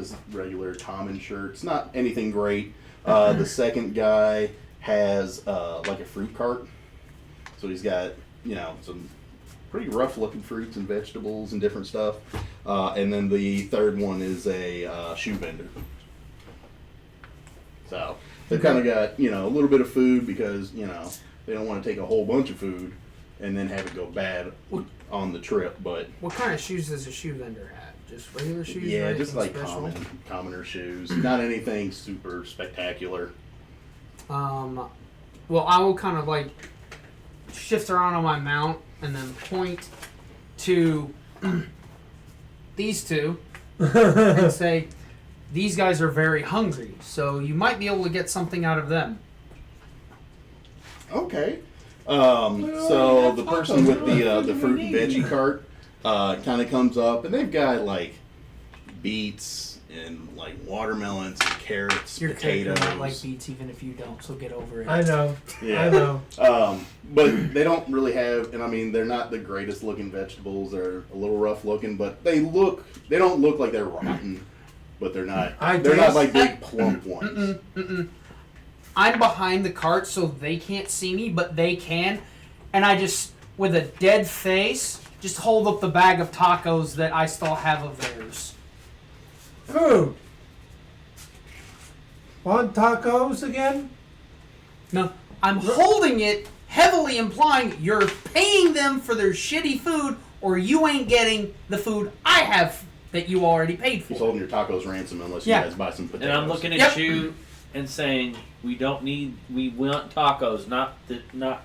his regular common shirts. Not anything great. The second guy has like a fruit cart. So he's got, some pretty rough looking fruits and vegetables and different stuff. And then the third one is a shoe vendor. So they've kind of got, a little bit of food because, they don't want to take a whole bunch of food and then have it go bad on the trip. But what kind of shoes does a shoe vendor have? Just regular shoes? Yeah, right? just like commoner shoes. Not anything super spectacular. Well, I will kind of like shift around on my mount and then point to these two and say, these guys are very hungry, so you might be able to get something out of them. Okay. So the person with the fruit and veggie cart kind of comes up, and they've got like beets and like watermelons and carrots, Your potatoes. character might like beets even if you don't, so get over it. I know. Yeah. I know. But they don't really have, and I mean, they're not the greatest looking vegetables. They're a little rough looking, but they don't look like they're rotten, but they're not. They're not like big plump ones. I'm behind the cart so they can't see me, but they can. And I just, with a dead face, just hold up the bag of tacos that I still have of theirs. Food. Want tacos again? No, I'm holding it, heavily implying you're paying them for their shitty food, or you ain't getting the food I have that you already paid for. He's holding your tacos ransom unless you guys buy some potatoes. And I'm looking at you and saying, we want tacos, not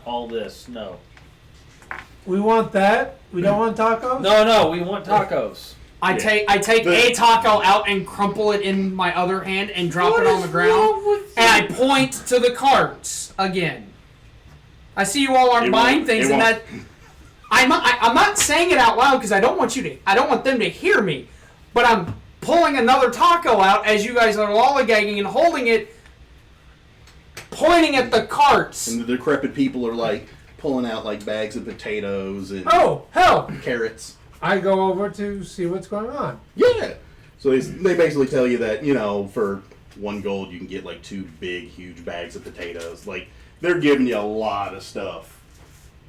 all this, no. We want that? We don't want tacos? No, we want tacos. I take a taco out and crumple it in my other hand and drop it on the ground, and I point to the carts again. I see you all aren't buying things, and that I'm not saying it out loud because I don't want them to hear me, but I'm pulling another taco out as you guys are lollygagging and holding it, pointing at the carts. And the decrepit people are like pulling out like bags of potatoes and carrots. I go over to see what's going on. Yeah. So they basically tell you that, for 1 gold you can get like 2 big, huge bags of potatoes. Like, they're giving you a lot of stuff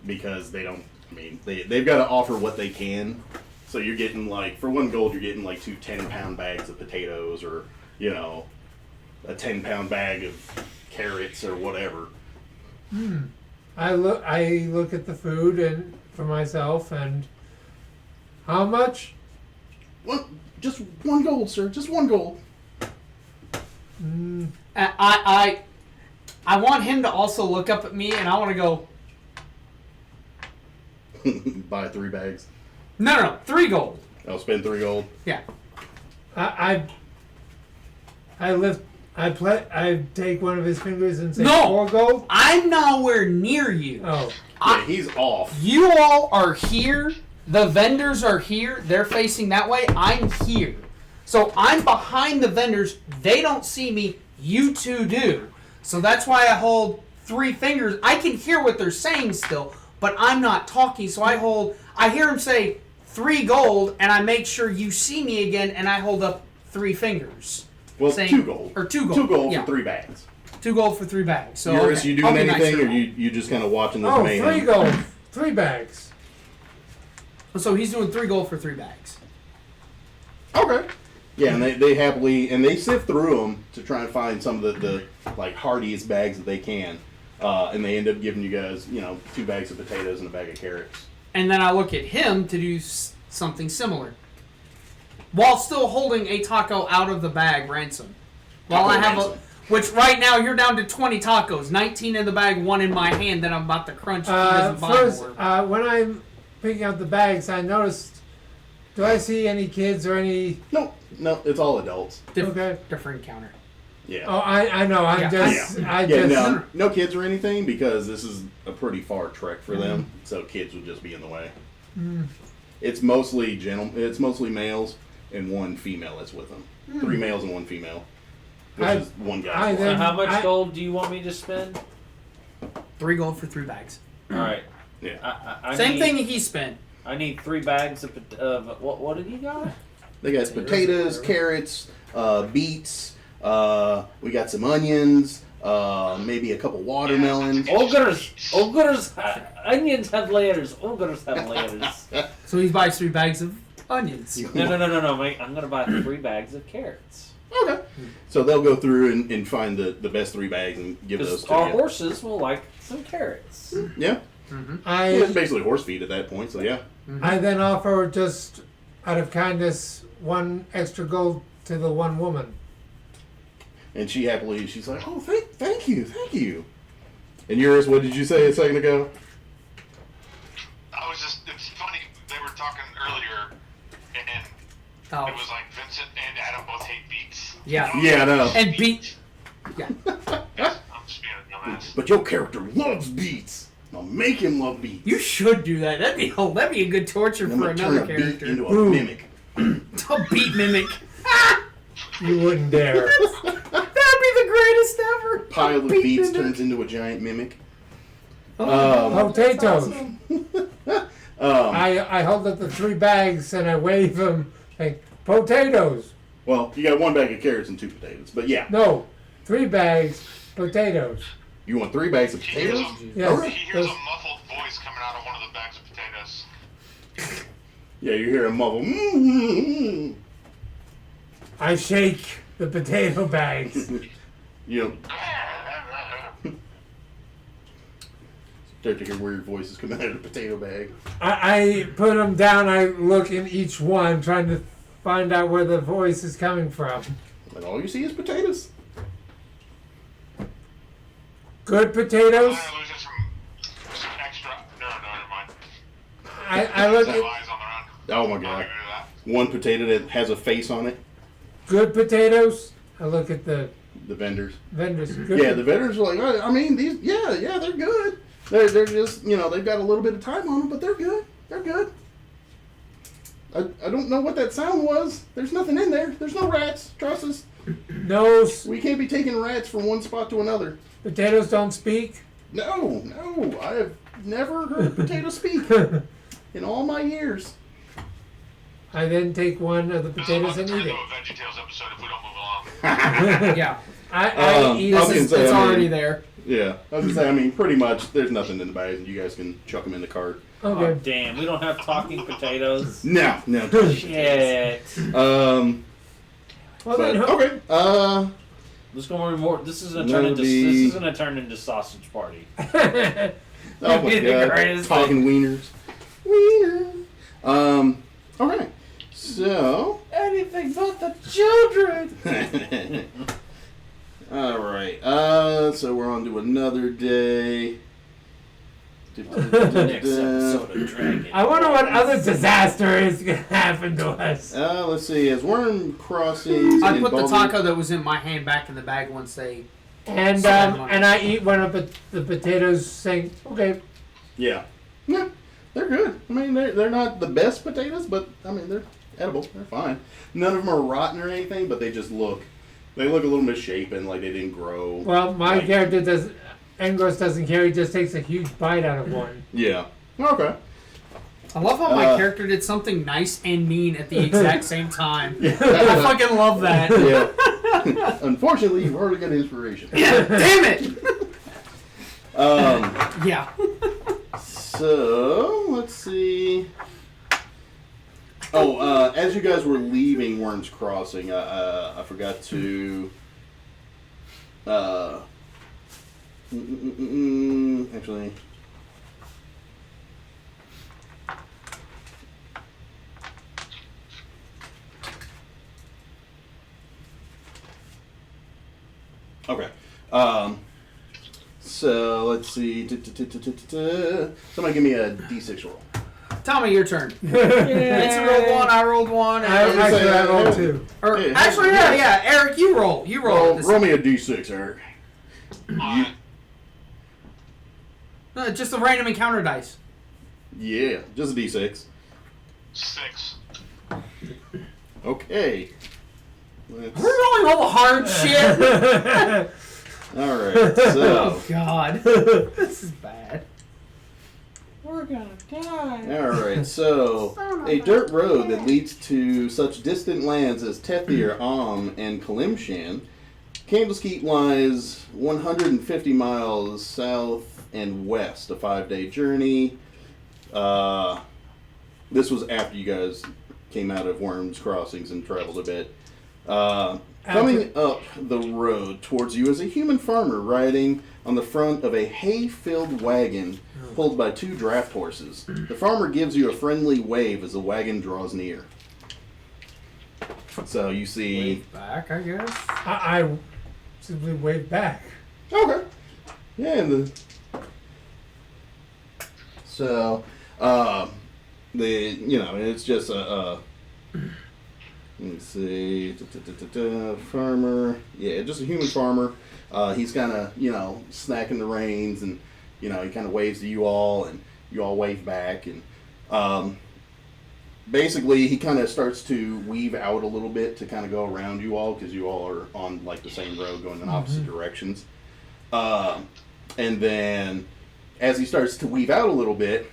because they've got to offer what they can. So you're getting like, for 1 gold you're getting like 2 10-pound bags of potatoes or, a 10-pound bag of carrots or whatever. I look at the food and for myself and how much? Well, just 1 gold, sir. Just 1 gold. I want him to also look up at me, and I want to go. Buy 3 bags. No, 3 gold. I'll spend 3 gold. Yeah. I take one of his fingers and say 4 gold. I'm nowhere near you. Oh, Yeah, he's off. You all are here. The vendors are here. They're facing that way. I'm here. So I'm behind the vendors. They don't see me. You two do. So that's why I hold 3 fingers. I can hear what they're saying still, but I'm not talking. So I hear him say 3 gold, and I make sure you see me again, and I hold up 3 fingers. Well, saying, 2 gold. Or 2 gold. 2 gold for 3 bags. 2 gold for 3 bags. So Eurus, you doing anything, nice or you just kind of watching this man? 3 gold. 3 bags. So he's doing 3 gold for 3 bags. Okay. Yeah, and they happily, and they sift through them to try and find some of the like hardiest bags that they can. And they end up giving you guys, 2 bags of potatoes and a bag of carrots. And then I look at him to do something similar. While still holding a taco out of the bag, ransom. Which right now you're down to 20 tacos, 19 in the bag, 1 in my hand that I'm about to crunch. First, when I'm picking out the bags, I noticed. Do I see any kids or any? No, it's all adults. Different encounter. Yeah. Oh, I know. No kids or anything because this is a pretty far trek for them. So kids would just be in the way. It's mostly It's mostly males and 1 female that's with them. 3 males and 1 female. Which is 1 guy. So how much gold do you want me to spend? 3 gold for 3 bags. All right. Yeah. Same thing he spent. I need 3 bags of what did he got? They got potatoes, carrots, beets. We got some onions. Maybe a couple watermelons. Ogres, onions have layers. Ogres have layers. So he buys 3 bags of onions. No, mate. I'm gonna buy 3 bags of carrots. Okay. So they'll go through and find the best 3 bags and give those to our you. horses will like some carrots. Yeah. It's basically horse feed at that point, so yeah. I then offer, just out of kindness, 1 extra gold to the one woman. And she happily, she's like, oh, thank you. And yours, what did you say a second ago? It's funny, they were talking earlier, and it was like Vincent and Adam both hate beets. Yeah. Yeah, I know. And beet. Yeah. Yes, I'm just being a dumbass. But your character loves beets. I'll make him love beets. You should do that. That'd be a good torture And I'm for gonna another turn a beet character. into a mimic. A beet mimic. You wouldn't dare. That'd be the greatest ever. Pile of Beet beets mimic. turns into a giant mimic. Potatoes. Awesome. I hold up the 3 bags and I wave them like, potatoes. Well, you got 1 bag of carrots and 2 potatoes, but yeah. No, 3 bags, potatoes. You want 3 bags of He hears potatoes? Yes. he hears a muffled voice coming out of one of the bags of potatoes. Yeah, you hear a muffle. Mm-hmm. I shake the potato bags. You know, start to hear weird voices coming out of the potato bag. I put them down. I look in each one, trying to find out where the voice is coming from. And all you see is potatoes. Good potatoes. I'm losing some extra. No, never mind. I look Have at eyes on their Oh own. my I'll god. get rid of that. 1 potato that has a face on it. good potatoes. I look at the The vendors. vendors. Good Yeah, the vendors are like, I mean, these, yeah, they're good. They're just, they've got a little bit of time on them, but they're good. They're good. I don't know what that sound was. There's nothing in there. There's no rats. Trust us. No, We can't be taking rats from one spot to another. potatoes don't speak. No, I have never heard potatoes speak in all my years. I then take one of the This is potatoes about and to turn eat into it. a VeggieTales episode if we don't move along. Yeah. I eat I it. was gonna It's say, I mean, already there. Yeah, I was gonna say, I mean, pretty much, there's nothing in the bag, and you guys can chuck them in the cart. Oh, Okay. damn. We don't have talking potatoes. No. Shit. Well, But, then, okay. This is gonna be more. This is gonna turn into sausage party. Oh my Be the god. greatest Talking wieners. Wiener. Okay. So. Anything but the children. Alright. So we're on to another day. Next episode of Dragon. I wonder what other disaster is going to happen to us. Let's see. As Worm Crossings. I and put the Baldur- taco that was in my hand back in the bag once they. And I eat one of the potatoes, saying, "Okay." Yeah. Yeah. They're good. I mean, they're not the best potatoes, but I mean, they're edible. They're fine. None of them are rotten or anything, but they just look. They look a little misshapen, like they didn't grow. Well, my Like- character does. Engros doesn't care. He just takes a huge bite out of one. Yeah. Okay. I love how my character did something nice and mean at the exact same time. I Yeah. fucking love that. Yeah. Unfortunately, you've already got inspiration. Yeah, damn it. Yeah. So let's see. Oh, as you guys were leaving Worm's Crossing, I forgot to. Actually. Okay. So let's see. Somebody give me a D6 roll. Tommy, your turn. Vincent rolled one, I rolled one. Actually, I rolled two. Or, Yeah. actually, yeah. Eric, you roll. You roll. this- Roll me a D6, Eric. Alright. Just a random encounter dice. Yeah, just a D6. 6. Okay. We're rolling all the hard shit. All right. So Oh God, this is bad. We're gonna die. Alright, so a dirt road that leads to such distant lands as Tethir, and Kalimshan. Candleskeep lies 150 miles south and west, a 5-day journey. This was after you guys came out of Worms Crossings and traveled a bit. Coming up the road towards you is a human farmer riding on the front of a hay-filled wagon pulled by 2 draft horses. The farmer gives you a friendly wave as the wagon draws near. So you see... Wave back, I guess. I simply wave back. Okay. Yeah, and so, it's just a let me see, farmer. Yeah, just a human farmer. He's kind of, snacking the reins, and, he kind of waves to you all, and you all wave back, and basically he kind of starts to weave out a little bit to kind of go around you all, because you all are on, like, the same road going in opposite directions. And then, as he starts to weave out a little bit,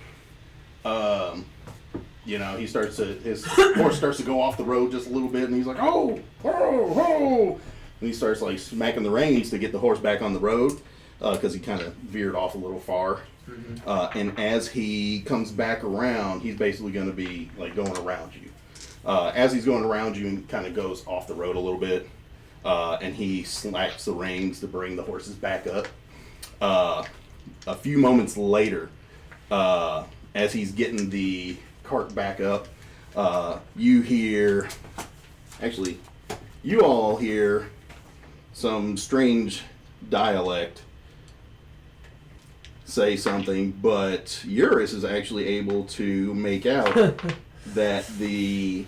his horse starts to go off the road just a little bit, and he's like, oh, oh, oh. And he starts, like, smacking the reins to get the horse back on the road, because he kind of veered off a little far. Mm-hmm. And as he comes back around, he's basically going to be, like, going around you. As he's going around you, and kind of goes off the road a little bit, and he slaps the reins to bring the horses back up. A few moments later, as he's getting the cart back up, you all hear some strange dialect say something, but Eurus is actually able to make out that the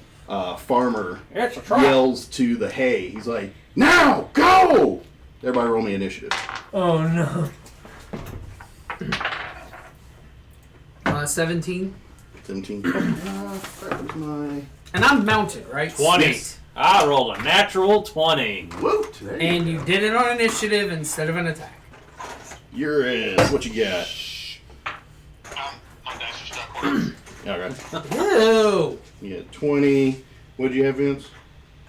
farmer yells to the hay. He's like, now, go! Everybody roll me initiative. Oh no. 17. 17. That was my... And I'm mounted, right? 20. Yes. I rolled a natural 20. Woot! And you did it on initiative instead of an attack. Eurus, what you got? My dice are stuck. Whatever. Okay. Ew. You got 20. What'd you have, Vince?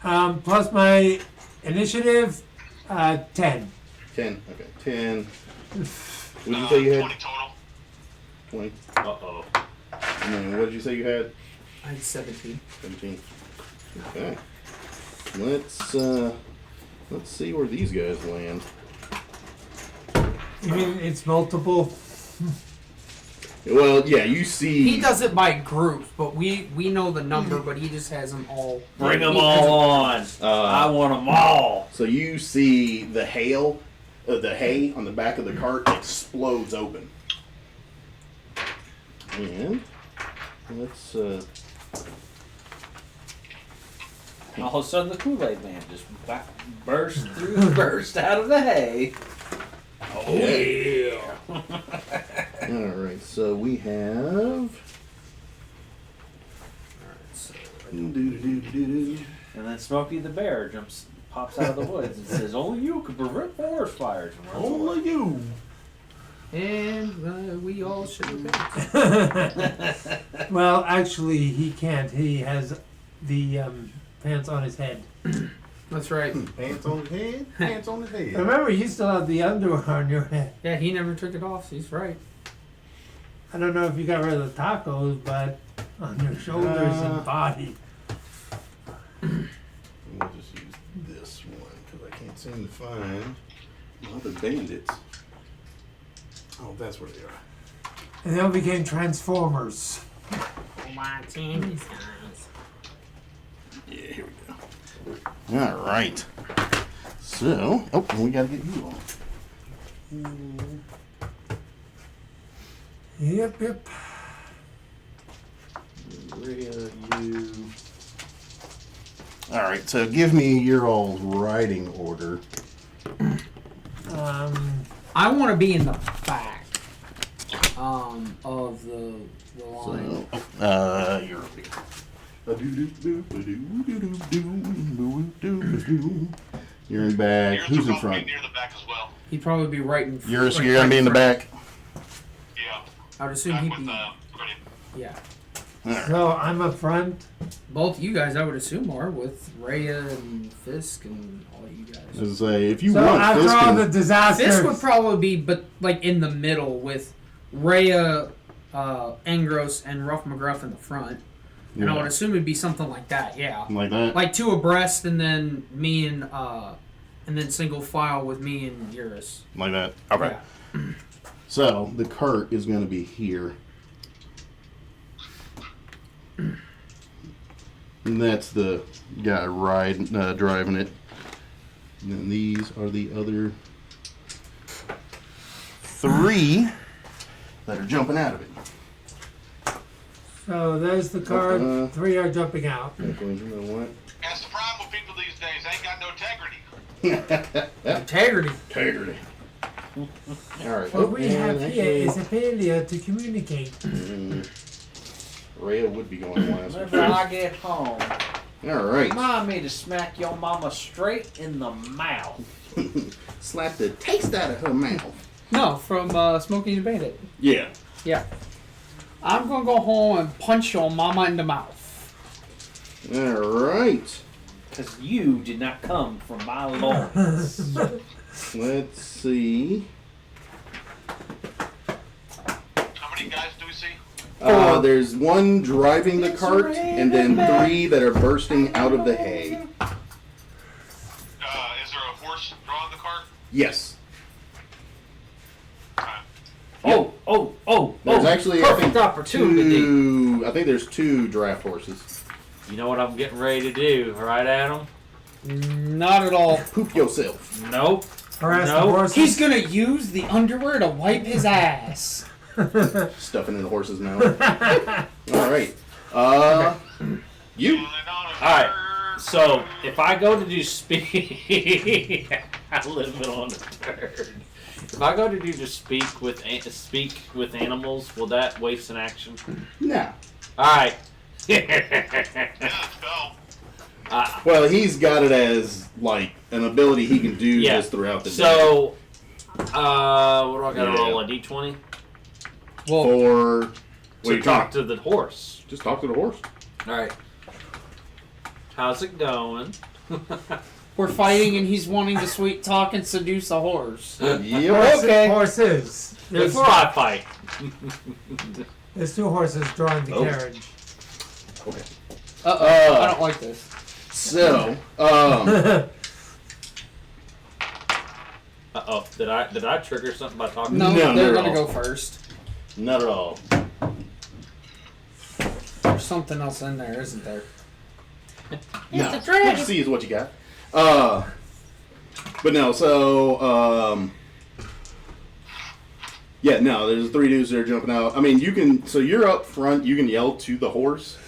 Plus my initiative, 10. 10. Okay, 10. What did you say you had? 20 total. 20. Uh-oh. And then what did you say you had? I had 17. 17. Okay. Let's see where these guys land. You mean it's multiple? Well, yeah, you see... He does it by groups, but we know the number, but he just has them all. Bring them all on. I want them all. So you see the hay on the back of the cart explodes open. And let's All of a sudden, the Kool-Aid Man just burst out of the hay. Oh yeah! All right, so we have. And then Smokey the Bear pops out of the woods and says, "Only you can prevent forest fires." And runs away. Only you. And we all should have. Well, actually, he can't. He has the pants on his head. That's right. Pants on his head. Pants on his head. Remember, you still have the underwear on your head. Yeah, he never took it off, so he's right. I don't know if you got rid of the tacos, but on your shoulders and body. We'll just use this one because I can't seem to find other bandits. Oh, that's where they are. And they all became Transformers. Yeah, here we go. All right. So, we gotta get you on. Yep. You. All right. So, give me your old riding order. I want to be in the back of the line. So, you're up here. You're in back. Yours Who's will in probably front? be near the back as well. He'd probably be right in front. You're gonna be in the back. Yeah. I would assume I'm he'd with be. Gritty. Yeah. So I'm up front. Both you guys, I would assume, are with Rhea and Fisk and all you guys. As I say, if you So want after Fisk all and- the disasters, Fisk would probably be, but like in the middle with Rhea, Angros, and Ruff McGruff in the front. And I would assume it'd be something like that, yeah. like that. Like two abreast, and then me and then single file with me and Eurus. Like that. Okay. Yeah. So the cart is going to be here. And that's the guy driving it. And then these are the other 3 that are jumping out of it. so there's the card. Uh-huh. 3 are jumping out. Okay, you know what? That's the problem with people these days. They ain't got no integrity. Integrity. Integrity. All right. What we have and here actually, is a failure to communicate. Rhea would be going last. Whenever I get home, All right. remind me to smack your mama straight in the mouth. Slap the taste out of her mouth. No, from Smokey the Bandit. Yeah. Yeah. I'm gonna go home and punch your mama in the mouth. All right. Because you did not come from my loins. Let's see. How many guys do we see? There's 1 driving the cart, and then 3 that are bursting out of the hay. Is there a horse drawing the cart? Yes. Oh, There's actually, I perfect think, opportunity. I think there's 2 draft horses. You know what I'm getting ready to do, right, Adam? Not at all. Poop yourself. Nope. Harass the No. horses. He's gonna use the underwear to wipe his ass. Stuffing in the horse's mouth. All right. You. Alright, so if I go to do speak, I live it on the third. If I go to do just speak with animals, will that waste an action? Nah. Alright. Yeah, spell. Well, he's got it as, like, an ability he can do just throughout the day. So, what do I gotta roll? A d20? Well, For... What To you talk talking? to the horse. Just talk to the horse. Alright. How's it going? we're fighting and he's wanting to sweet talk and seduce a horse. Yep. Okay. Horses. There's, Before I fight. there's 2 horses drawing the carriage. Okay. I don't like this. So, Uh-oh. Did I trigger something by talking No, to No, they're not gonna at go all. first. not at all. There's something else in there, isn't there? No. What you see is what you got. But no, so, yeah, no, there's 3 dudes that are jumping out. I mean, you can, so you're up front, you can yell to the horse.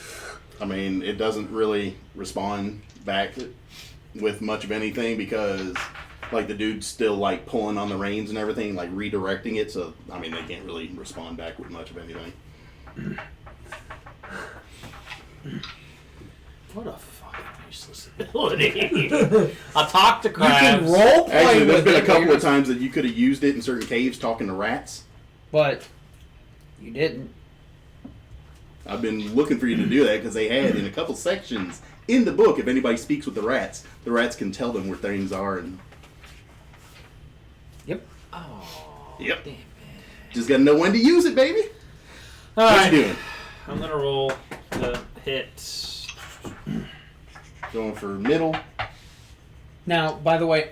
I mean, it doesn't really respond back with much of anything because, like, the dude's still, like, pulling on the reins and everything, like, redirecting it. So, I mean, they can't really respond back with much of anything. What a fucking useless ability. I talk to You crabs. can role play Actually, there's with been a it, couple but of times that you could have used it in certain caves talking to rats. but you didn't. I've been looking for you to do that because they had in a couple sections in the book, if anybody speaks with the rats can tell them where things are. And Yep. Oh, Yep. damn it. just got to know when to use it, baby. All What right. you doing? I'm going to roll the hit. Going for middle. Now, by the way,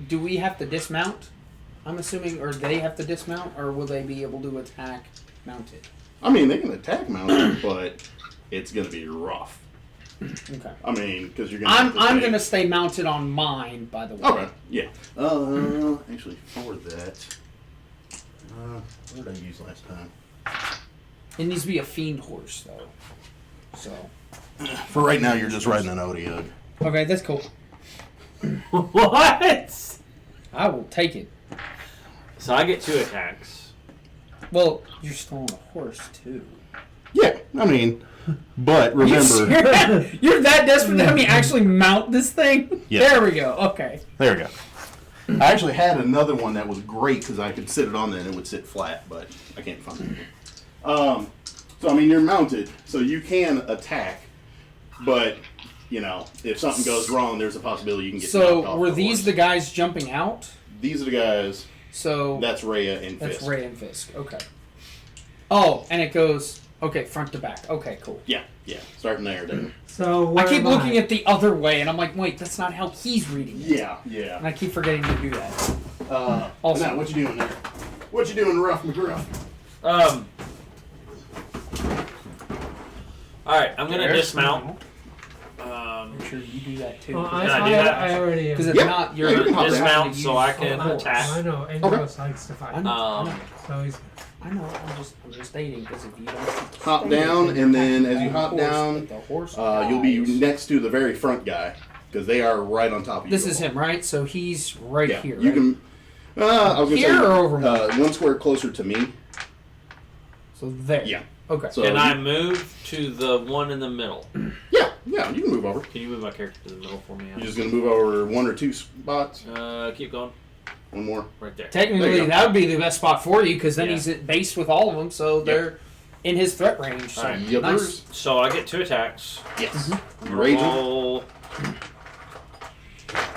do we have to dismount? I'm assuming, or they have to dismount, or will they be able to attack mounted? I mean, they can attack mounted, but it's going to be rough. Okay. I mean, because you're going to I'm gonna stay mounted on mine, by the way. Okay, yeah. Actually, for that, what did I use last time? It needs to be a fiend horse, though. So. For right now, you're just riding an Odiug. Okay, that's cool. What? I will take it. So I get 2 attacks. Well, you're still on a horse, too. Yeah, I mean, but remember... You're that desperate to have me actually mount this thing? Yeah. There we go. Okay. There we go. I actually had another one that was great because I could sit it on there and it would sit flat, but I can't find it. So I mean, you're mounted, so you can attack, but you know, if something goes wrong, there's a possibility you can get knocked off. So were these the guys jumping out? These are the guys. So that's Rhea and Fisk. That's Rhea and Fisk. Okay. Oh, and it goes front to back. Okay, cool. Yeah, starting there. Then. So I keep looking at the other way, and I'm like, wait, that's not how he's reading it. Yeah. And I keep forgetting to do that. Also, now, what you doing there? What you doing, Rough McGruff? All right, I'm gonna dismount. Make sure you do that too. Well, Can I do that? I already am. Because if not, you're you can hop dismount down. so I can attack. I know, Andros likes to fight. I know. So he's... I know. I'm just stating because if you don't Hop down, and then as you hop down, you'll be next to the very front guy because they are right on top of you. This is him, right? So he's right here. You right? can. I was gonna Here say, or over me? one square closer to me. So there. Yeah. Okay. So Can I move to the one in the middle? Yeah, you can move over. Can you move my character to the middle for me? You're just gonna move over one or two spots. Keep going. One more. Right there. Technically, There that would be the best spot for you because then Yeah. he's at base with all of them, so they're in his threat range. So Alright. Yep. nice. So I get 2 attacks. Yes. You raging? Roll.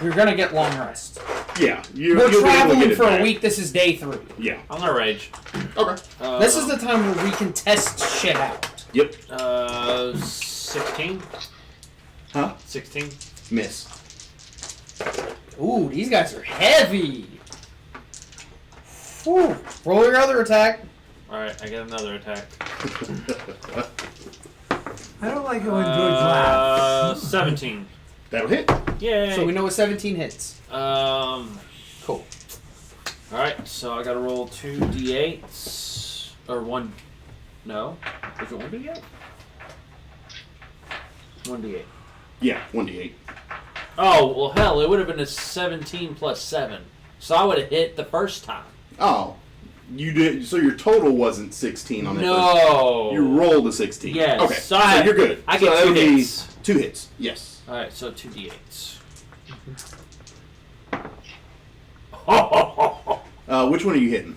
You're gonna get long rest. Yeah. We're you'll be able to traveling get it for back. a week. This is day 3. Yeah. I'm gonna rage. Okay. This is the time where we can test shit out. Yep. 16. Huh? 16. Miss. Ooh, these guys are heavy. Whew. Roll your other attack. Alright, I get another attack. I don't like it when George laughs. 17. That'll hit. Yay. So we know what 17 hits. Cool. Alright, so I gotta roll 2 d8s. Or 1. No. Is it 1 d8? 1 d8. Yeah. 1d8. Oh, well, hell, it would have been a 17 plus 7. So I would have hit the first time. Oh. You did. So your total wasn't 16 on that. No. You rolled a 16. Yes. Okay. So So you're good. I get so 2 that'll be hits. 2 hits. Yes. Alright, so 2 d8s. Which one are you hitting?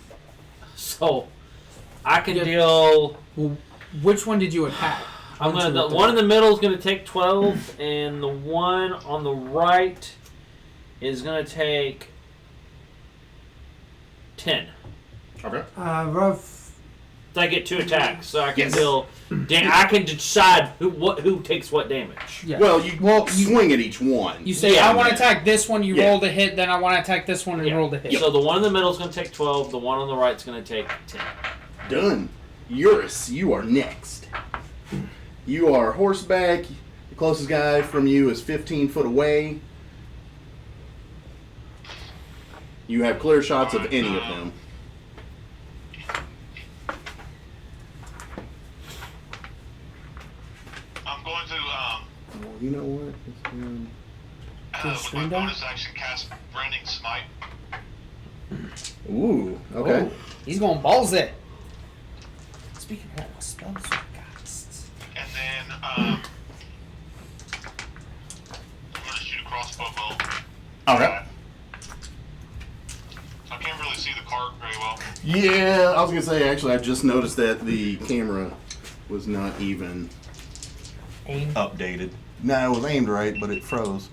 So I can deal. Well, which one did you attack? I'm gonna. The one in the middle is gonna take 12, and the one on the right is gonna take 10. Okay. Rough. So I get 2 attacks, so I can Yes. deal. I can decide who takes what damage. Yeah. Well, you swing at each one. You say, Yeah, I want to man. attack this one, you Yeah. rolled a hit, then I want to attack this one and Yeah. rolled a hit. So the one in the middle is gonna take 12. The one on the right is gonna take 10. Done. Eurus, you are next. You are horseback. The closest guy from you is 15 foot away. You have clear shots of any of them. I'm going to, Well, you know what? with my bonus action, cast Branding Smite. Ooh, okay. Oh, he's going balls it. Speaking of what spells you cast. And then, I'm going to shoot a crossbow bolt. Okay. I can't really see the card very well. Yeah, I was gonna say, actually, I just noticed that the camera was not even updated. No, it was aimed right, but it froze.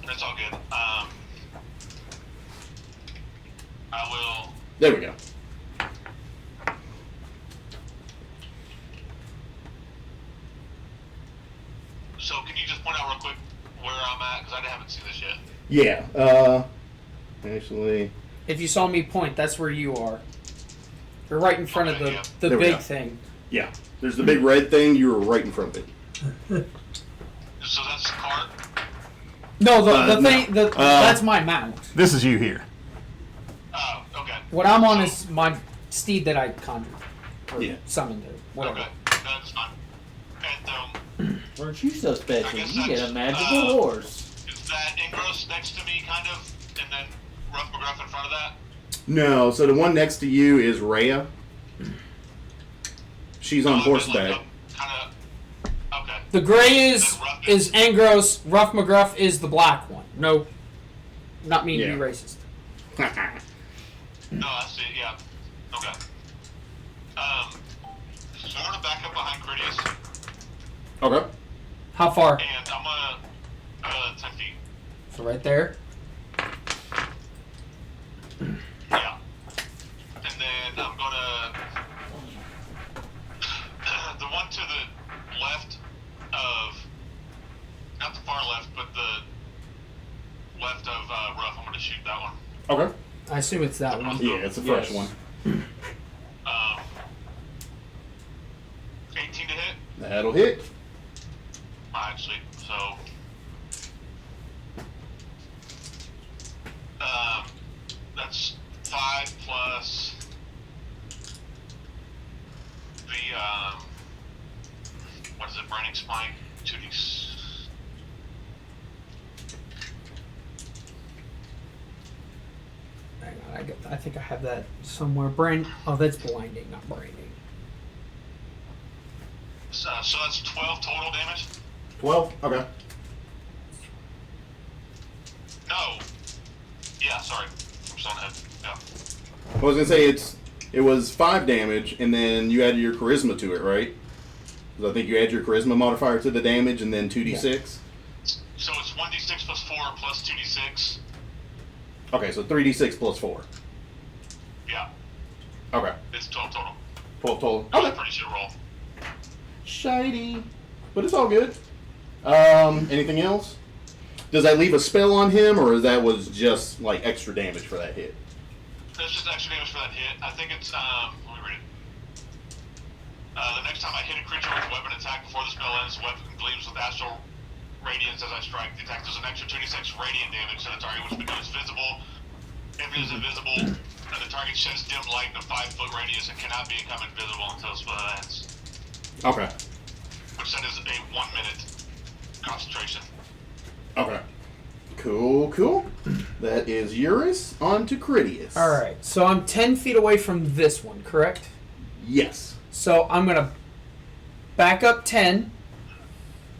That's all good. I will. There we go. So, can you just point out real quick where I'm at? Because I haven't seen this yet. Yeah, actually, If you saw me point, that's where you are. You're right in front Okay, of the There we big go. thing. yeah. There's the big red thing, you were right in front of it. So that's the card. No, the no. thing, that's my mount. This is you here. Oh, okay. What I'm on is my steed that I conjured. Or Yeah. summoned, or whatever. Okay, that's fine. And Weren't you so I special? guess You get that's, a magical horse. is that Ingros next to me, kind of, and then Rough McGruff in front of that? No, so the one next to you is Rhea. She's on horseback. Kind of. Okay. The gray is Angros. Rough McGruff is the black one. No. not mean to Yeah. be racist. No, I see. Yeah. Okay. So I'm gonna back up behind Critias, Okay. How far? and I'm gonna 10 feet. So right there. Yeah. And then I'm gonna the one to the left of, not the far left, but the left of Rough. I'm gonna shoot that one. Okay. I assume it's that one. Yeah, it's a fresh Yes. one. 18 to hit. That'll hit. Actually, so that's 5 plus the what is it? Burning spike. 2d. Hang on, I think I have that somewhere. Oh, that's blinding, not branding. So that's 12 total damage. 12. Okay. No. Yeah, sorry. I'm still ahead. Yeah. I was gonna say it was 5 damage, and then you added your charisma to it, right? 'Cause I think you add your charisma modifier to the damage, and then 2d6. So it's 1d6 plus 4 plus 2d6. Okay, so 3d6 plus 4. Yeah, Okay. it's 12 total. 12 total. That was a Okay. pretty shit roll. Shiny, but it's all good. Anything else? Does that leave a spell on him, or that was just like extra damage for that hit? That's just extra damage for that hit. I think it's, let me read it. The next time I hit a creature with a weapon attack before the spell ends, the weapon gleams with astral radiance as I strike. The attack does an extra 2d6 radiant damage to the target, which becomes visible. If it is invisible, the target sheds dim light in a 5-foot radius and cannot become invisible until the spell ends. Okay. Which then is a 1-minute concentration. Okay. Cool. That is Eurus. On to Critias. All right, so I'm 10 feet away from this one, correct? Yes. So I'm going to back up 10,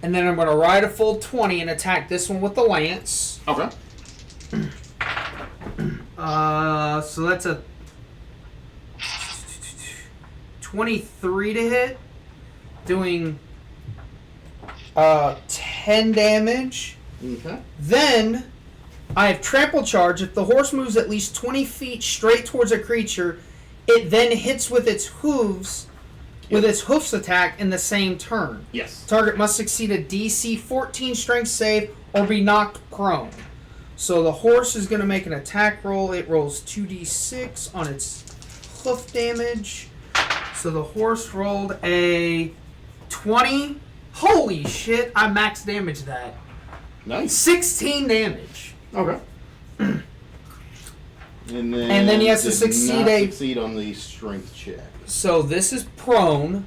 and then I'm going to ride a full 20 and attack this one with the lance. Okay. So that's a 23 to hit, doing 10 damage. Okay. Then I have trample charge. If the horse moves at least 20 feet straight towards a creature, it then hits with its hooves, with its hoofs attack in the same turn. Yes. Target must succeed a DC 14 strength save or be knocked prone. So the horse is going to make an attack roll. It rolls 2d6 on its hoof damage. So the horse rolled a 20. Holy shit, I max damage that. Nice. 16 damage. Okay. And then he has to did succeed not succeed on the strength check. So this is prone.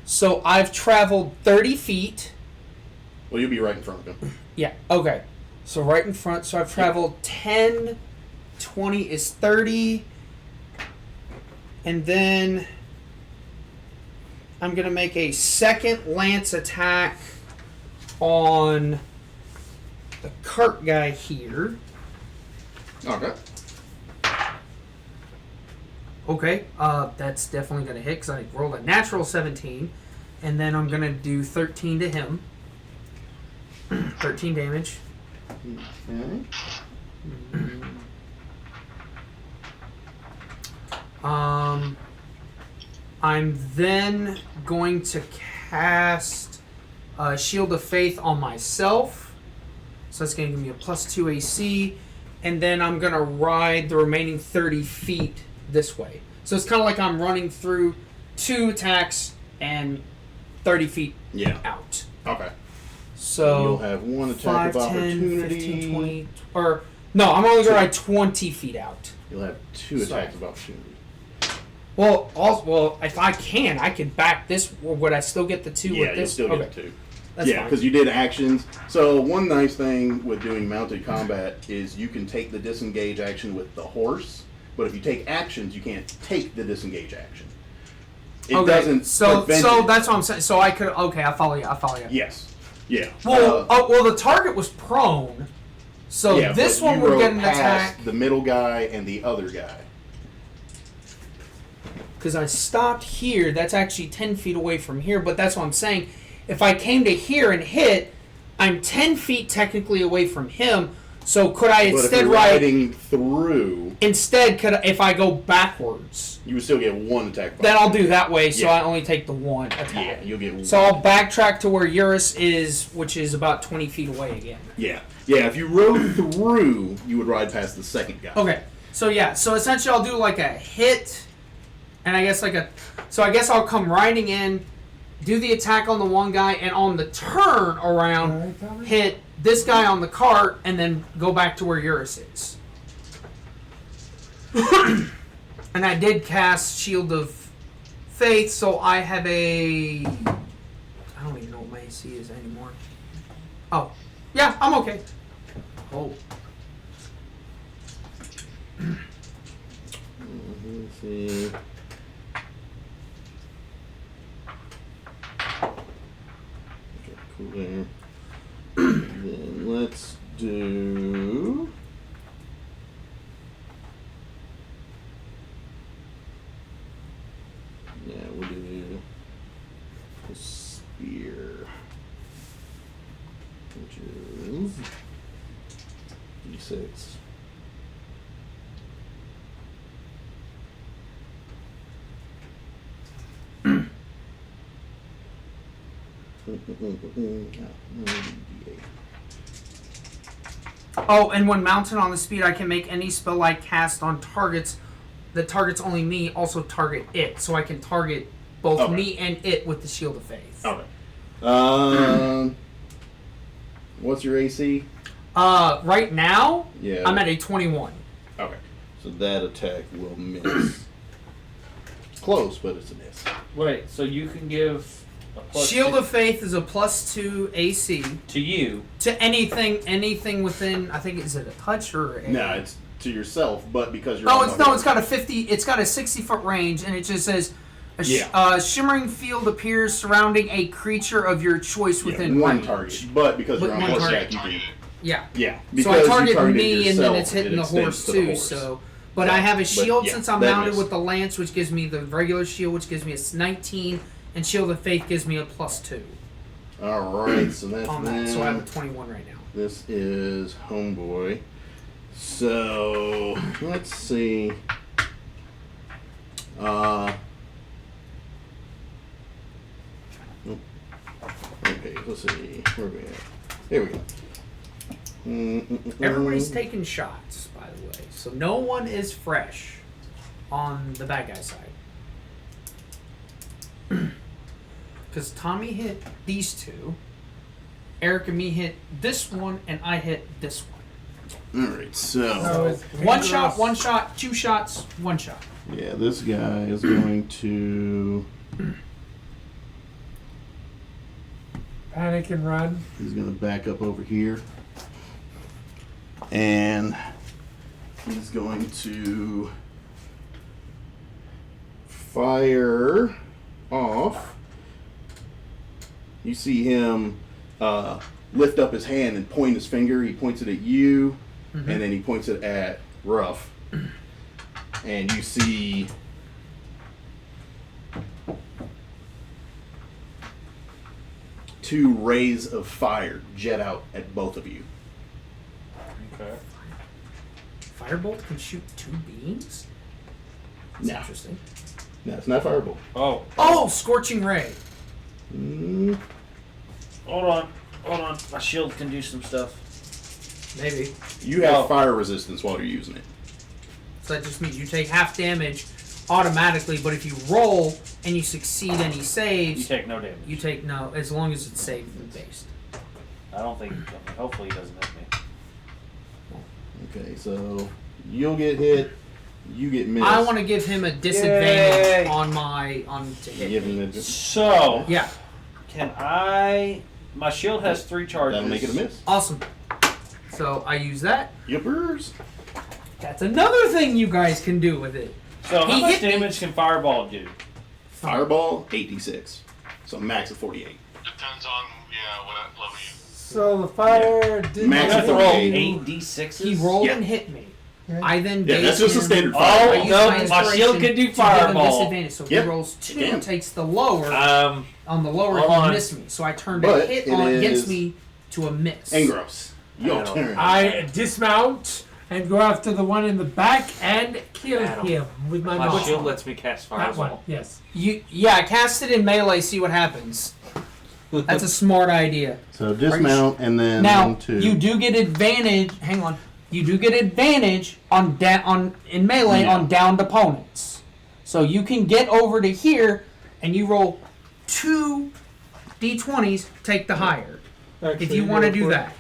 So I've traveled 30 feet. Well, you'll be right in front of him. Yeah, okay. So right in front. So I've traveled 10, 20 is 30. And then I'm going to make a second lance attack on the cart guy here. Okay. Okay, that's definitely going to hit because I rolled a natural 17. And then I'm going to do 13 to him. 13 damage. Okay. I'm then going to cast Shield of Faith on myself. So that's going to give me a +2 AC. And then I'm going to ride the remaining 30 feet this way. So it's kind of like I'm running through 2 attacks and 30 feet out. Okay. So you'll have 1 attack 5, of 10, opportunity. 15, 20, or no, I'm only going to ride 20 feet out. You'll have 2 attacks of opportunity. Well, if I can back this. Or would I still get the 2 with this? You'll still get 2. That's yeah, fine. because you did actions. So one nice thing with doing mounted combat is you can take the disengage action with the horse, but if you take actions, you can't take the disengage action. It doesn't. So prevent it. that's what I'm saying. So I could. Okay, I follow you. Yes. Yeah. Well, the target was prone, So Yeah, this but one you would rode get an past attack the middle guy and the other guy. because I stopped here. That's actually 10 feet away from here, but that's what I'm saying. If I came to here and hit, I'm 10 feet technically away from him. So could I But if instead you're ride? riding through, If I go backwards, you would still get one attack. then I'll do that way. So Yeah. I only take the one attack. Yeah, you'll get one. So I'll backtrack to where Eurus is, which is about 20 feet away again. Yeah. If you rode through, you would ride past the second guy. Okay. So essentially I'll do like a hit, and I guess so I guess I'll come riding in, do the attack on the one guy, and on the turn around, hit this guy on the cart, and then go back to where Eurus is. And I did cast Shield of Faith, so I have I don't even know what my AC is anymore. Oh. Yeah, I'm okay. Oh. Let's see. Okay, cool there. Then let's do. Yeah, we'll do the spear, which is D6. Oh, and when mounted on the speed, I can make any spell I cast on targets that targets only me also target it. So I can target both me and it with the Shield of Faith. Okay. What's your AC? Right now, Yeah. I'm at a 21. Okay. So that attack will miss. Close, but it's a miss. Wait, so you can give a plus Shield two of Faith is a +2 AC to you. to anything within. I think is it a touch or a? No, it's to yourself, but because you're. Oh, on it's the- no. It's got a 50. It's got a 60-foot range, and it just says, shimmering field appears surrounding a creature of your choice within one range. target, but because you're on one horseback, target. you can. Yeah. Yeah. So Because I you target targeted me, and then yourself, it's hitting it the extends horse to too. horse. So, but I have a shield yeah, since I'm that mounted missed. with the lance, which gives me the regular shield, which gives me a 19, and Shield of Faith gives me a +2 All right, so that's on that. So I have a 21 right now. This is Homeboy. So let's see. Okay, let's see. Where are we at? There we go. Everybody's taking shots, by the way, so no one is fresh on the bad guy side. Because Tommy hit these two, Eric and me hit this one, and I hit this one. All right, so One shot, 2 shots, 1 shot. yeah, this guy is going to. Panic and run. He's going to back up over here. And he's going to fire off. You see him lift up his hand and point his finger. He points it at you, and then he points it at Ruff. And you see two rays of fire jet out at both of you. Okay. Firebolt can shoot 2 beams? That's No. interesting. No, it's not fireball. Oh. Oh, Scorching Ray. Hold on. My shield can do some stuff. Maybe. You have Oh. fire resistance while you're using it. So that just means you take half damage automatically, but if you roll and you succeed any saves, You take no damage. you take no, as long as it's saved and based. I don't think. Hopefully he doesn't hit me. Okay, so you'll get hit, you get missed. I want to give him a disadvantage Yay. on to hit Give me. him a, So Yeah, can I? My shield has 3 charges. that'll make it a miss. awesome. So I use that. Yippers. That's another thing you guys can do with it. So how He much hit me. damage can Fireball do? Fireball, 8d6. So max of 48. Depends on what level you. So the fire did Max You have to is roll okay. 8d6s. He rolled Yeah. and hit me. Okay. I then Yeah, gave that's just a him- standard Oh, fireball. I used no, my my inspiration shield can do to give him fireball. disadvantage. So Yeah, he rolls it 2, can. takes the lower. On the lower, hold he on. missed me. So I turned But a hit it on against is- me to a miss. Angros, your Adam. turn. I dismount and go after the one in the back and kill Adam. him with my My bow. shield lets me cast That one, fireball. yes. Yeah, cast it in melee. See what happens. That's a smart idea. So dismount and then Now into. you do get advantage. Hang on. You do get advantage on in melee Yeah. on downed opponents. So you can get over to here and you roll 2 d20s. Take the higher if you want to do that.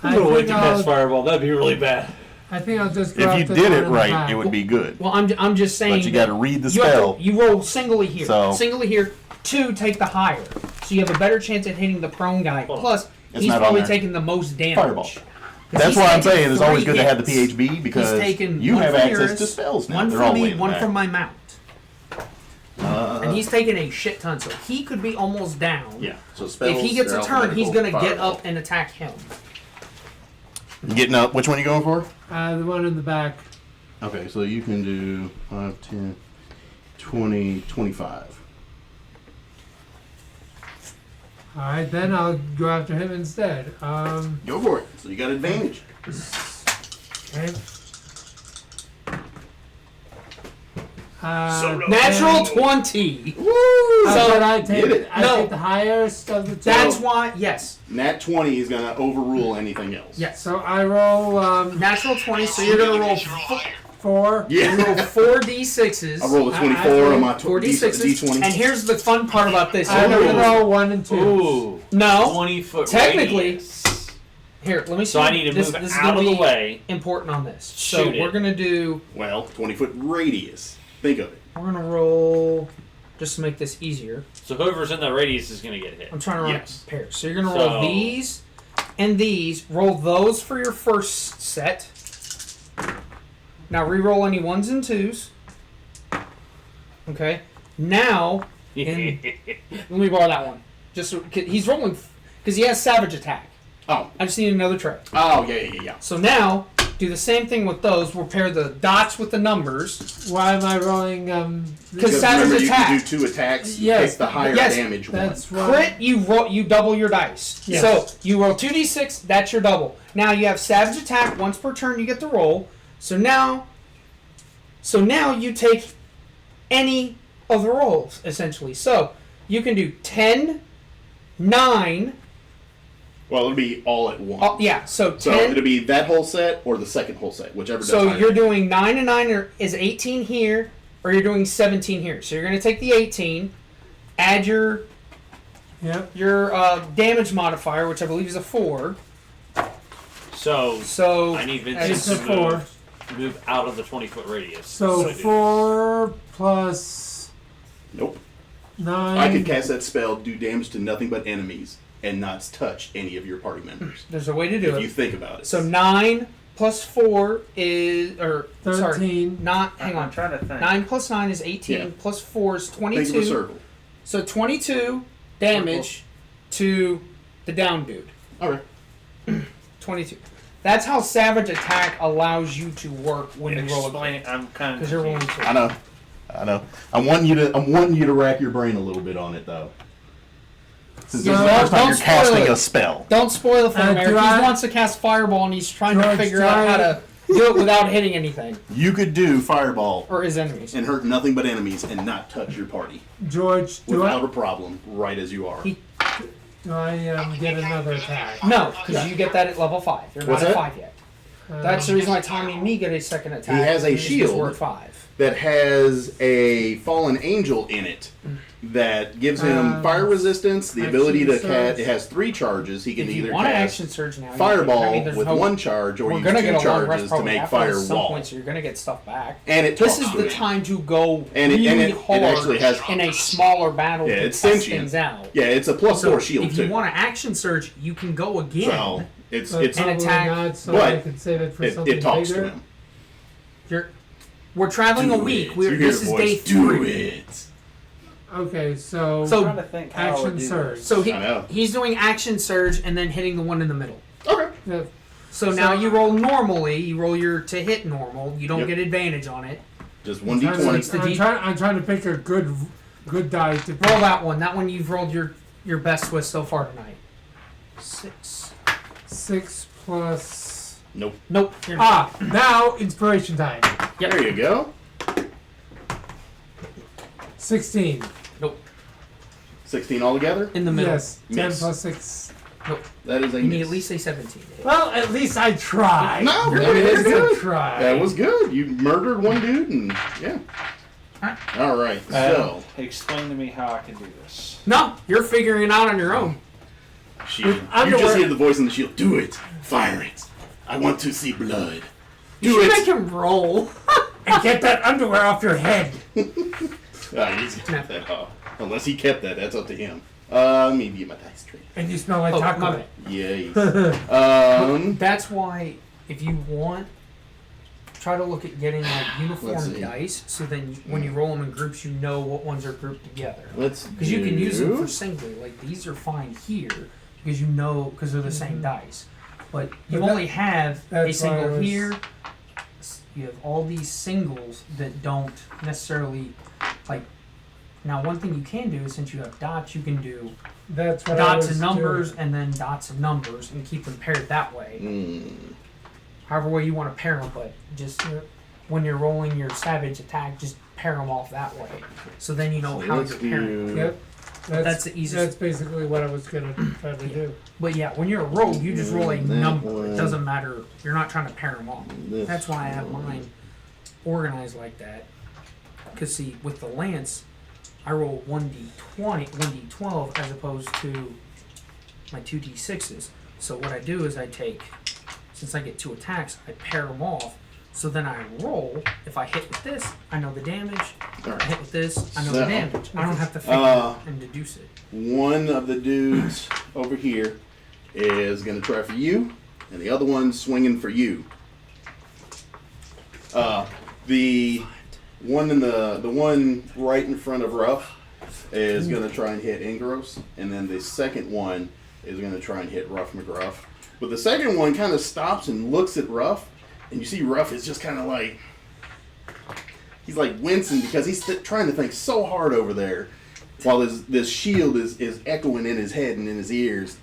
I I'm gonna wait think to cast I'll, fireball. That'd be really bad. I think I'll just go if you after did the it one in the right, back. it would be good. Well, I'm just saying. But you got to read the You have spell. to, you roll singly here. So- Singly here. 2, take the higher. So you have a better chance at hitting the prone guy. Hold on. Plus, It's he's not on probably there. taking the most damage. Fireball. 'Cause That's he's why I'm taken saying it's always 3 good to have the hits. PHB because He's taken you one have from access yours, to spells now. One They're from all me, way in the one back. from my mount. And he's taking a shit ton, so he could be almost down. Yeah. So spells. If he gets they're a turn, he's alphabetical. gonna get Fireball. up and attack him. You getting up? Which one are you going for? The one in the back. Okay, so you can do 5, 10, 20, 25. Alright, then I'll go after him instead. Go for it. So you got advantage. Okay. Natural then- 20. Woo! So So- I take Get it. I No. take the highest of the two. That's why, yes. Nat 20 is going to overrule anything else. Yes. So I roll Natural 20, so you're gonna roll You roll higher. 4. you Yeah. roll 4d6s. I rolled a 24 on my 4d6s. D20. And here's the fun part about this. I'm You're gonna gonna roll 1 and 2. Ooh. No. 20-foot Technically- radius. Here, let me see. So I need to this, move this is out gonna of the be way. important on this. So Shoot it. we're gonna do. Well, 20-foot radius. Think of it. We're gonna roll just to make this easier. So whoever's in that radius is going to get hit. I'm trying to run Yes. pairs. So you're gonna roll So- these and these. Roll those for your first set. Now re-roll any 1s and 2s. Okay. Now, and let me borrow that one. Just so, he's rolling because he has savage attack. Oh. I just need another trait. Oh, yeah. So now, do the same thing with those. We'll pair the dots with the numbers. Why am I rolling Because savage remember, attack. you can do 2 attacks. Yes. Take the higher Yes. damage That's one. why. Crit, you double your dice. Yes. So you roll 2d6, that's your double. Now you have savage attack, once per turn you get to roll. So now you take any of the rolls, essentially. So you can do 10, 9, Well, it'll be all at once. yeah, so 10. So it'll be that whole set or the second whole set, whichever does So higher. you're doing 9 and 9 is 18 here, or you're doing 17 here. So you're going to take the 18, add your Yep. damage modifier, which I believe is a 4. So I need It's Vincent a to 4. move out of the 20-foot radius. So I do. 4 plus Nope. 9. I could cast that spell, do damage to nothing but enemies, and not touch any of your party members. There's a way to do If it. you think about it. So 9 plus 4 is, 13. sorry, not, hang on. I'm trying to think. 9 plus 9 is 18, Yeah. plus 4 is think of a 22. circle. So 22 damage to the down dude. Okay. 22. That's how Savage Attack allows you to work when you roll a Explain. I'm kind of because you're rolling confused. two. I know. I'm wanting you to rack your brain a little bit on it though. Since this is the Don't- first time don't you're spoil casting it. a spell. Don't spoil it for him, do Eric. I- He wants to cast Fireball and he's trying to George, figure do out I- how to do it without hitting anything You could do fireball or his enemies. and hurt nothing but enemies and not touch your party George, do without I, a problem, right as you are. He- get another attack? No, because you get that at level 5. You're What's not at that? 5 yet. That's the reason why Tommy and me get a second attack. He has a and it's because shield. We're at 5. That has a fallen angel in it that gives him fire resistance, the ability to action cast. surge. it has 3 charges. He can If you either want to cast action surge now, fireball I mean, there's with no, 1 charge or we're use gonna 2 get a long rest charges to probably make after fire at some wall. point, so you're gonna get stuff back. And it This talks is to the him. time to go And really it hard actually has in a smaller battle Yeah, to it's test sentient. things out. Yeah, it's a plus So 4 shield if too. you want to action surge, you can go again. So it's But it's an probably attack, not, so but I could save it for something it talks bigger. to him. We're traveling a Do week. it. You hear This the is voice, day Do 3. it. Okay, so, So- I'm trying to think how I would action do surge. this. So I know. he's doing action surge and then hitting the one in the middle. Okay. Yeah, So now you roll normally. You roll your to hit normal. You don't Yep. get advantage on it. Just I'm trying 1d20. the D- I'm trying to pick a good die to Roll that one. That one you've rolled your best with so far tonight. 6. 6 plus. Nope. Nope. You're not. Now inspiration time. There you go. 16. 16 altogether. In the middle. Yes, 10 Miss. plus 6. That is a You need miss. at least a 17 to hit. Well, at least I tried. No, I mean, At that's least I good. tried. That was good. You murdered one dude, and yeah. All right. So Explain to me how I can do this. No, you're figuring it out on your own. shield. You underwear- just hear the voice in the shield. Do it. Fire it. I want to see blood. You Do should it. make him roll. And get that underwear off your head. Ah, he's got that off. Unless he kept that, that's up to him. Let me get my dice tray. And you smell like Oh, taco. my bad. Yes. That's why, if you want, try to look at getting like Let's uniform see. dice, so then when you roll them in groups, you know what ones are grouped together. Let's Because you can use them for singly. Like these are fine here because you know because they're the same dice. But you But that- only have a that's why I single was- here. You have all these singles that don't necessarily like. Now, one thing you can do is since you have dots, you can do That's what I dots was and numbers doing. and then dots and numbers and keep them paired that way. Mm. However way you want to pair them, but just when you're rolling your savage attack, just pair them off that way. So then you know how Let's you're pairing. do. Yep. That's the easiest. That's basically what I was going to try to do. But yeah, when you're a rogue, you just roll a That number. one. It doesn't matter. You're not trying to pair them off. This That's why I have one. mine organized like that. Because see, with the lance, I roll 1d20, 1d12 as opposed to my 2d6s. So what I do is I take, since I get 2 attacks, I pair them off. So then I roll. If I hit with this, I know the damage. All I right. hit with this, I know So, the damage. I don't have to figure and deduce it. One of the dudes over here is going to try for you, and the other one's swinging for you. The one right in front of Ruff is going to try and hit Ingros, and then the second one is going to try and hit Ruff McGruff. But the second one kind of stops and looks at Ruff, and you see Ruff is just kind of like, he's like wincing because he's trying to think so hard over there, while this shield is echoing in his head and in his ears.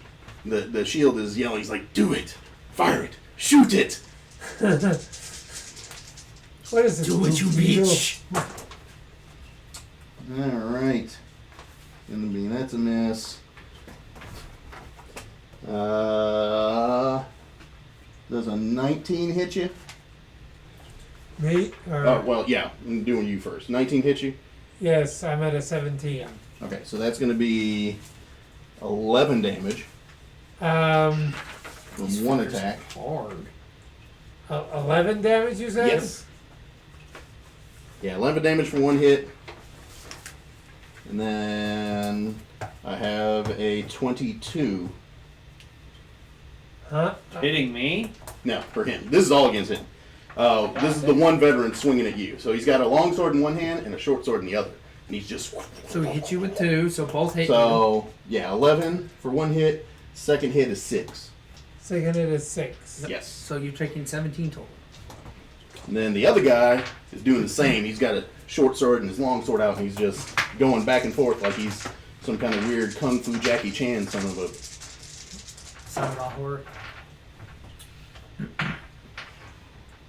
The shield is yelling. He's like, "Do it, fire it, shoot it." What is this? Do what you bitch. All right, that's a miss. Does a 19 hit you? Me? Or, Oh well, yeah. I'm doing you first. 19 hit you. yes, I'm at a 17. Okay, so that's going to be 11 damage Um, from one attack. Hard. 11 damage, you said? Yes. Yeah, 11 damage from one hit. And then I have a 22. Huh? Hitting me? No, for him. This is all against him. This is the one veteran swinging at you. So he's got a long sword in one hand and a short sword in the other. And he's just... So he hit you with 2, so both hit you. So, yeah, 11 for one hit. Second hit is 6. Second hit is 6. Yes. So you're taking 17 total. And then the other guy is doing the same. He's got a short sword and his long sword out, and he's just going back and forth like he's some kind of weird Kung Fu Jackie Chan son of a... Sound about horror.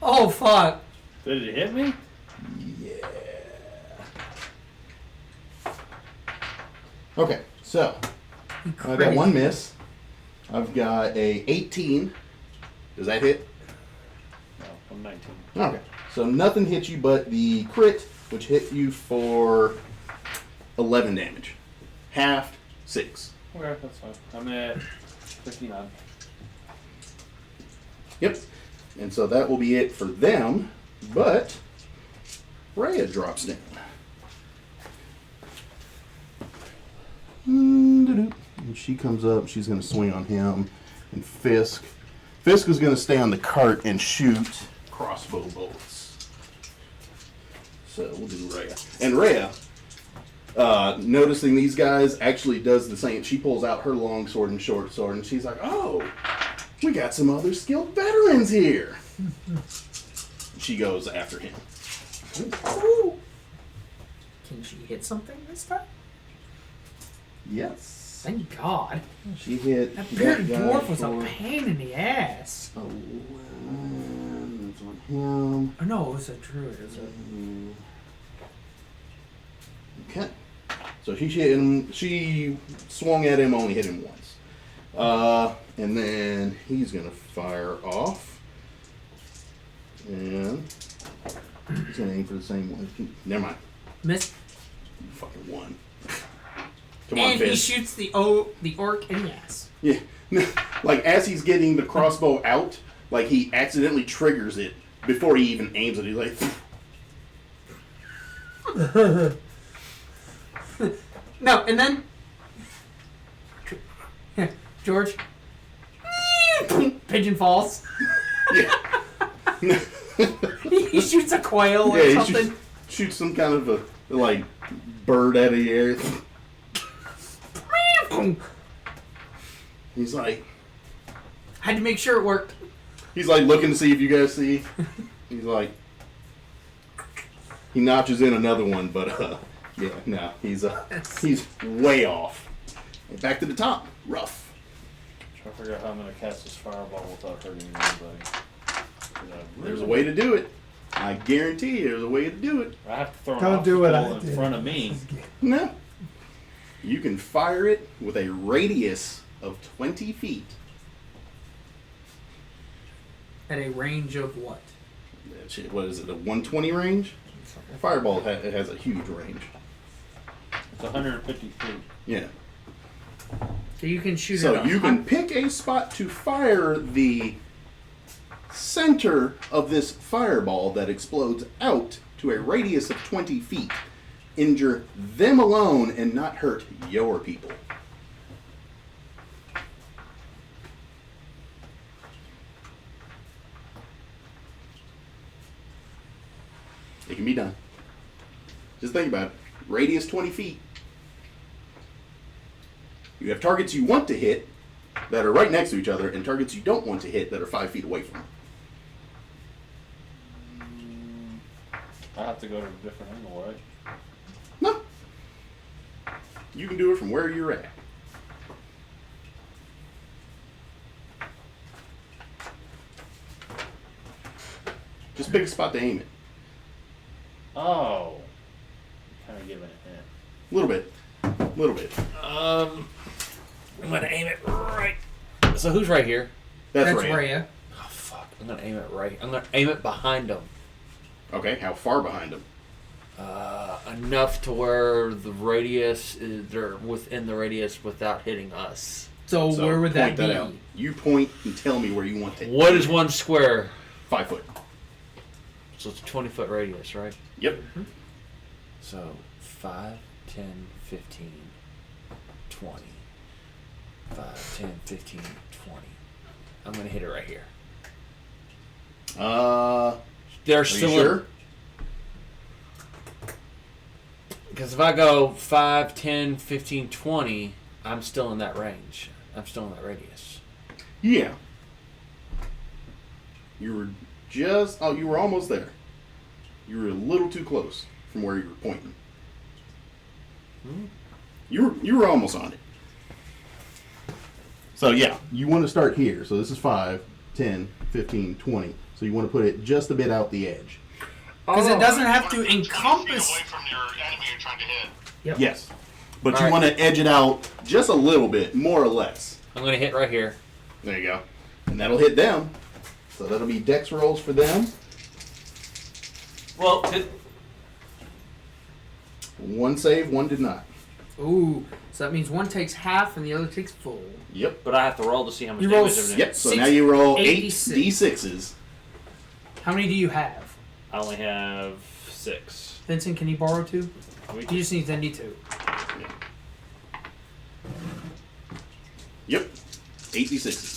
Oh, fuck. Did it hit me? Yeah. Okay, so He I got crit. one miss. I've got a 18. Does that hit? No, I'm 19. Okay, so nothing hit you but the crit, which hit you for 11 damage. Halved, 6. Okay, that's fine. I'm at 59. Yep. And so that will be it for them, but Rhea drops down. And she comes up, she's going to swing on him, and Fisk. Fisk is going to stay on the cart and shoot crossbow bolts. So we'll do Rhea. And Rhea, Noticing these guys actually does the same. She pulls out her long sword and short sword, and she's like, "Oh, we got some other skilled veterans here." She goes after him. Ooh. Can she hit something this time? Yes. Thank God. She hit. That bearded guy dwarf was a for pain in the ass. 11. That's on him. Oh no, it was a druid. It was a... Okay. So she hit him. She swung at him, only hit him once. And then he's gonna fire off. And he's gonna aim for the same one. Never mind. Miss. You fucking won. Come on, And he Fizz. shoots the orc in the ass. Yeah. Like, as he's getting the crossbow out, like, he accidentally triggers it before he even aims it. He's like, No, and then George. Pigeon falls. yeah. He shoots a quail or Yeah, he something. shoots some kind of a, like, bird out of the air. He's like, Had to make sure it worked. he's like looking to see if you guys see. He's like, he notches in another one, but yeah, no, he's way off. And back to the top, rough. Trying to figure out how I'm gonna cast this fireball without hurting anybody. There's a way to do it. I guarantee you, there's a way to do it. I have to throw an Don't do what I obstacle did. in front of me. No, you can fire it with a radius of 20 feet. At a range of what? What is it? A 120 range? A fireball it has a huge range. It's 150 feet. Yeah. So you can shoot So it. you can pick a spot to fire the center of this fireball that explodes out to a radius of 20 feet. Injure them alone and not hurt your people. It can be done. Just think about it. Radius 20 feet. You have targets you want to hit that are right next to each other, and targets you don't want to hit that are 5 feet away from them. I have to go to a different angle, right? No. You can do it from where you're at. Just pick a spot to aim it. Oh. Kind of giving it hint. A little bit. A little bit. I'm gonna aim it right. So who's right here? That's That's right. Rhea. Oh fuck! I'm gonna aim it right. I'm gonna aim it behind him. Okay, how far behind him? Enough to where the radius is. They're within the radius without hitting us. So, So where would that point be? out. You point and tell me where you want to hit. What is one square? 5 foot. So it's a 20-foot radius, right? Yep. So 5, 10, 15, 20. 5, 10, 15, 20. I'm gonna hit it right here. They're Are still you sure? Because if I go 5, 10, 15, 20, I'm still in that range. I'm still in that radius. Yeah. You were just... Oh, you were almost there. You were a little too close from where you were pointing. You were almost on it. So, yeah. You want to start here. So, this is 5, 10, 15, 20. So, you want to put it just a bit out the edge. Because it doesn't have to 20 feet encompass. away from your enemy you're trying to hit. Yep. Yes. But you Alright. want to edge it out just a little bit, more or less. I'm gonna hit right here. There you go. And that'll hit them. So, that'll be dex rolls for them. Well, One save, one did not. Ooh. So that means one takes half and the other takes full. Yep. but I have to roll to see how much You roll damage I'm doing. Yep. So Six- now you roll 8 86. d6s. How many do you have? I only have 6. Vincent, can you borrow 2? We He just needs ND2. Yep. 8 d6s.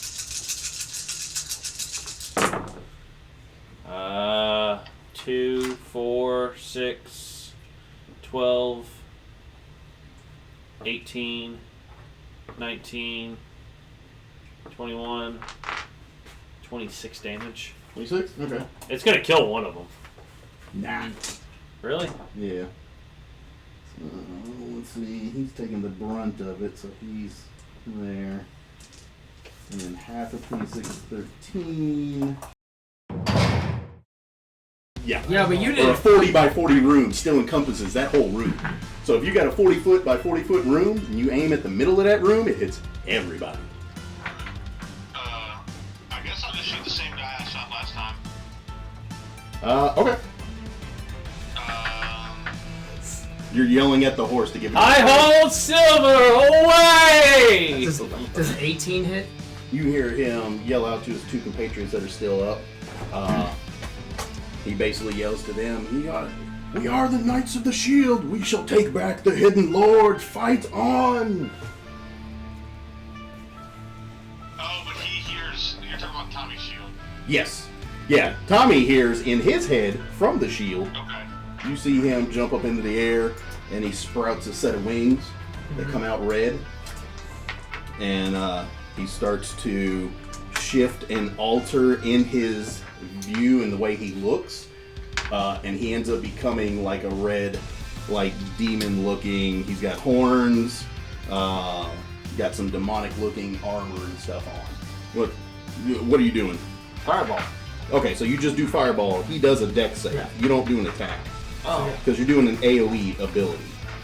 2, 4, 6, 12, 18, 19, 21, 26 damage. 26? Okay. It's gonna kill one of them. Nah. Really? Yeah. So, let's see. He's taking the brunt of it, so he's there. And then half of 26 is 13. Yeah. Yeah, but you Or a didn't. 40 by 40 room still encompasses that whole room. So if you got a 40 foot by 40 foot room and you aim at the middle of that room, it hits everybody. I guess I'll just shoot the same guy I shot last time. Okay. You're yelling at the horse to give it. I hold silver away! Does 18 hit? You hear him yell out to his two compatriots that are still up. He basically yells to them, "We are the Knights of the Shield. We shall take back the Hidden Lord. Fight on!" Oh, but he hears. You're talking about Tommy's shield. Yes. Yeah. Tommy hears in his head from the shield. Okay. You see him jump up into the air, and he sprouts a set of wings that come out red. And he starts to shift and alter in his view and the way he looks. And he ends up becoming like a red, like demon-looking. He's got horns, got some demonic-looking armor and stuff on. What are you doing? Fireball. Okay, so you just do fireball. He does a dex save. Yeah. You don't do an attack. Oh. Because you're doing an AoE ability.